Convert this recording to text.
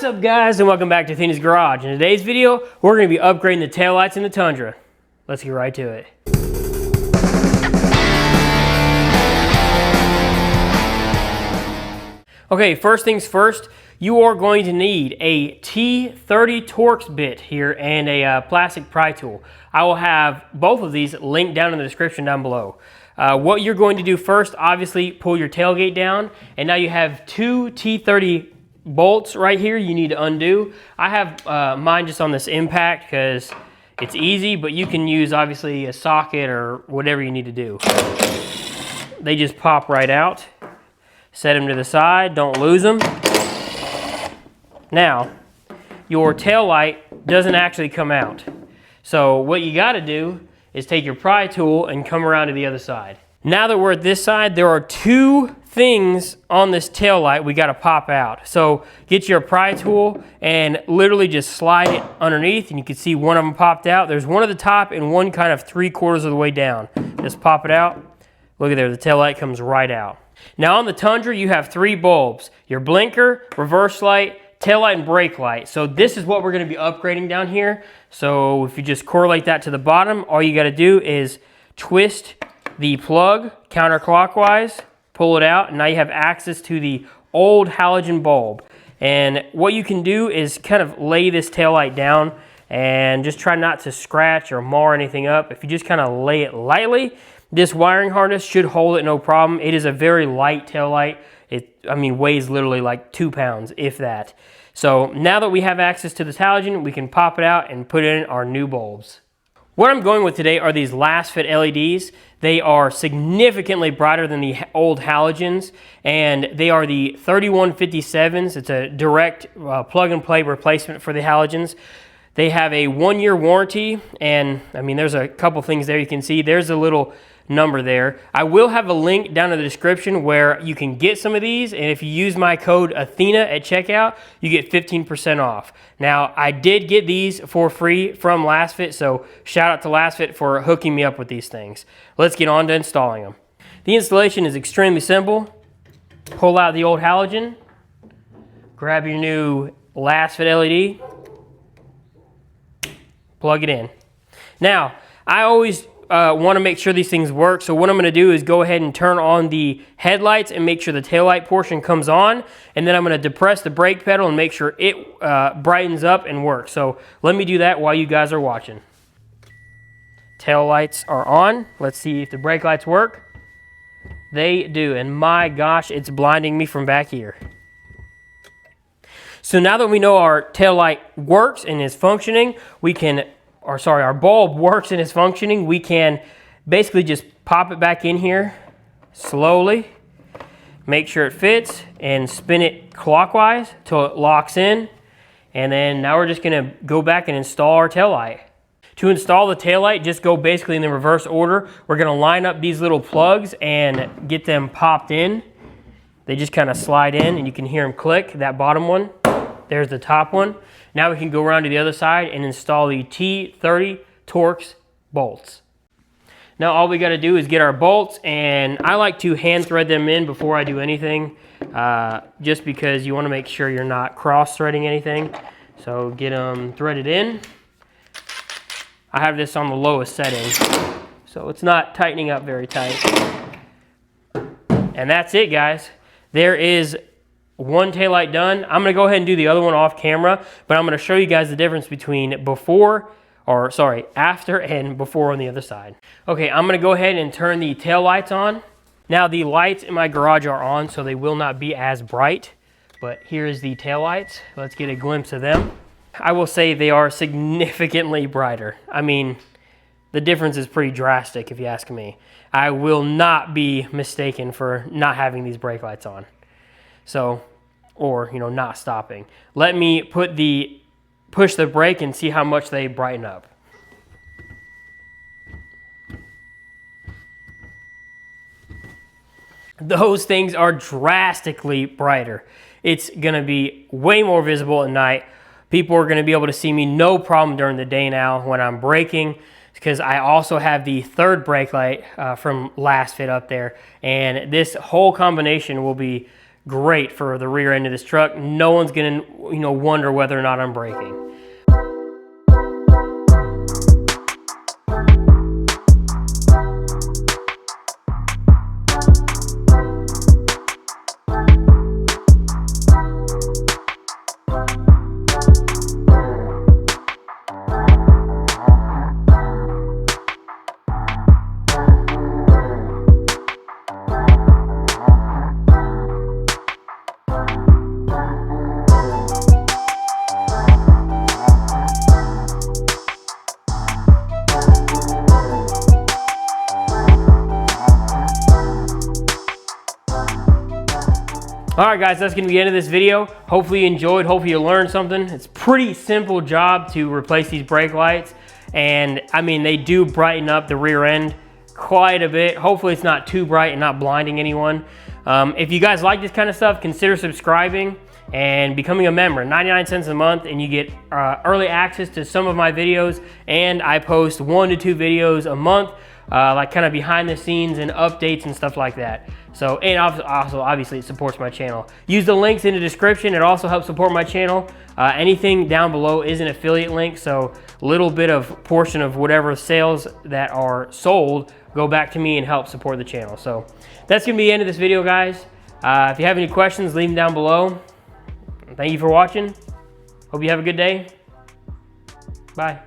What's up, guys, and welcome back to Athena's Garage. In today's video, we're going to be upgrading the taillights in the Tundra. Let's get right to it. Okay, first things first, you are going to need a T30 Torx bit here and a plastic pry tool. I will have both of these linked down in the description down below. What you're going to do first, obviously, pull your tailgate down, and now you have two T30 bolts right here you need to undo. I have mine just on this impact because it's easy, but you can use obviously a socket or whatever you need to do. They just pop right out. Set them to the side, don't lose them. Now, your tail light doesn't actually come out. So what you got to do is take your pry tool and come around to the other side. Now that we're at this side, there are two things on this tail light we got to pop out. So get your pry tool and literally just slide it underneath, and you can see one of them popped out. There's one at the top and one kind of 3/4 of the way down. Just pop it out. Look at there, the tail light comes right out. Now on the Tundra, you have three bulbs: your blinker, reverse light, tail light, and brake light. So this is what we're going to be upgrading down here. So if you just correlate that to the bottom, all you got to do is twist the plug counterclockwise, pull it out, and now you have access to the old halogen bulb. And what you can do is kind of lay this tail light down and just try not to scratch or mar anything up. If you just kind of lay it lightly, this wiring harness should hold it no problem. It is a very light tail light. It weighs literally like 2 pounds, if that. So now that we have access to this halogen, we can pop it out and put in our new bulbs. What I'm going with today are these Lasfit LEDs. They are significantly brighter than the old halogens, and they are the 3157s. It's a direct plug-and-play replacement for the halogens. They have a 1-year warranty, and there's a couple things there you can see. There's a little number there. I will have a link down in the description where you can get some of these, and if you use my code Athena at checkout, you get 15% off. Now, I did get these for free from Lasfit, so shout out to Lasfit for hooking me up with these things. Let's get on to installing them. The installation is extremely simple. Pull out the old halogen, grab your new Lasfit LED, plug it in. Now, I always want to make sure these things work, so what I'm going to do is go ahead and turn on the headlights and make sure the taillight portion comes on, and then I'm going to depress the brake pedal and make sure it brightens up and works. So let me do that while you guys are watching. Tail lights are on. Let's see if the brake lights work. They do, and my gosh, it's blinding me from back here. So now that we know our tail light works and is functioning, our bulb works and is functioning, we can basically just pop it back in here slowly, make sure it fits, and spin it clockwise till it locks in. And then now we're just gonna go back and install our tail light. To install the tail light, just go basically in the reverse order. We're gonna line up these little plugs and get them popped in. They just kind of slide in, and you can hear them click. That bottom one, there's the top one. Now we can go around to the other side and install the T30 Torx bolts. Now all we got to do is get our bolts, and I like to hand thread them in before I do anything, just because you want to make sure you're not cross-threading anything. So get them threaded in. I have this on the lowest setting, so it's not tightening up very tight. And that's it, guys. There is one taillight done. I'm going to go ahead and do the other one off camera, but I'm going to show you guys the difference between after and before on the other side. Okay, I'm going to go ahead and turn the tail lights on. Now the lights in my garage are on, so they will not be as bright, but here's the tail lights. Let's get a glimpse of them. I will say they are significantly brighter. The difference is pretty drastic if you ask me. I will not be mistaken for not having these brake lights on. So, or not stopping. Let me push the brake and see how much they brighten up. Those things are drastically brighter. It's gonna be way more visible at night. People are gonna be able to see me no problem during the day now when I'm braking, because I also have the third brake light from Lasfit up there, and this whole combination will be great for the rear end of this truck. No one's gonna, wonder whether or not I'm braking. All right, guys, that's gonna be the end of this video. Hopefully you enjoyed, hopefully you learned something. It's a pretty simple job to replace these brake lights. And I mean, they do brighten up the rear end quite a bit. Hopefully it's not too bright and not blinding anyone. If you guys like this kind of stuff, consider subscribing and becoming a member. 99 cents a month, and you get early access to some of my videos. And I post 1 to 2 videos a month, like kind of behind the scenes and updates and stuff like that. So, and also obviously it supports my channel. Use the links in the description. It also helps support my channel. Anything down below is an affiliate link, so a little bit of portion of whatever sales that are sold go back to me and help support the channel. So that's gonna be the end of this video, guys. If you have any questions, leave them down below. Thank you for watching. Hope you have a good day. Bye.